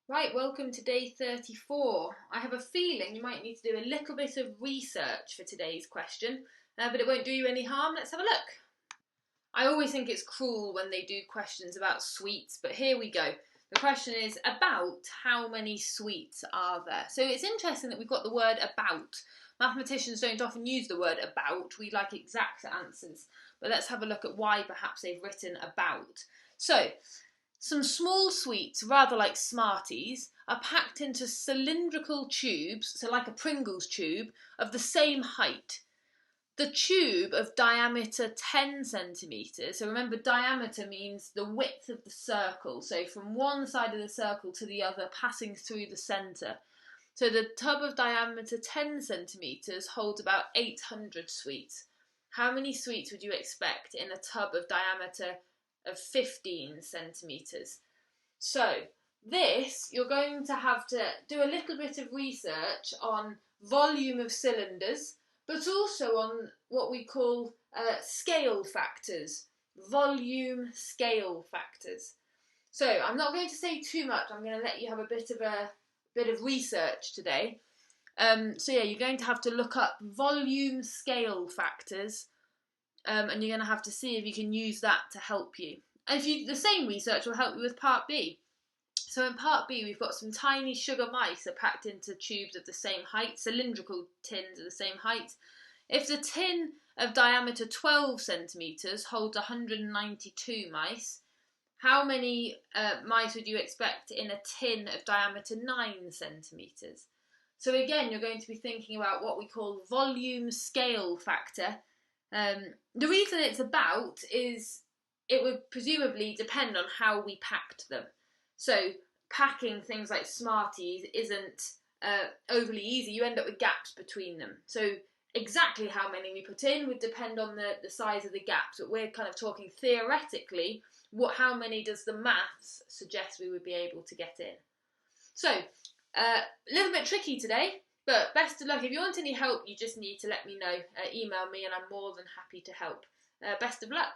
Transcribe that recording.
Right, welcome to day 34. I have a feeling you might need to do a little bit of research for today's question, but it won't do you any harm. Let's have a look. I always think it's cruel when they do questions about sweets, but here we go. The question is about how many sweets are there? So it's interesting that we've got the word about. Mathematicians don't often use the word about, we like exact answers. But let's have a look at why perhaps they've written about. So, some small sweets, rather like Smarties, are packed into cylindrical tubes, so like a Pringles tube, of the same height. The tube of diameter 10 centimetres, so remember diameter means the width of the circle, so from one side of the circle to the other, passing through the centre. So the tub of diameter 10 centimetres holds about 800 sweets. How many sweets would you expect in a tub of diameter of 15 centimetres? So this, you're going to have to do a little bit of research on volume of cylinders, but also on what we call scale factors, volume scale factors. So I'm not going to say too much. I'm going to let you have a bit of research today. So yeah, you're going to have to look up volume scale factors, and you're going to have to see if you can use that to help you. And the same research will help you with part B. So in part B, we've got some tiny sugar mice are packed into tubes of the same height, cylindrical tins of the same height. If the tin of diameter 12 centimetres holds 192 mice, how many mice would you expect in a tin of diameter 9 centimetres? So again, you're going to be thinking about what we call volume scale factor. The reason it's about is it would presumably depend on how we packed them. So packing things like Smarties isn't overly easy. You end up with gaps between them. So exactly how many we put in would depend on the size of the gaps. But we're kind of talking theoretically, how many does the maths suggest we would be able to get in? So a little bit tricky today, but best of luck. If you want any help, you just need to let me know. Email me and I'm more than happy to help. Best of luck.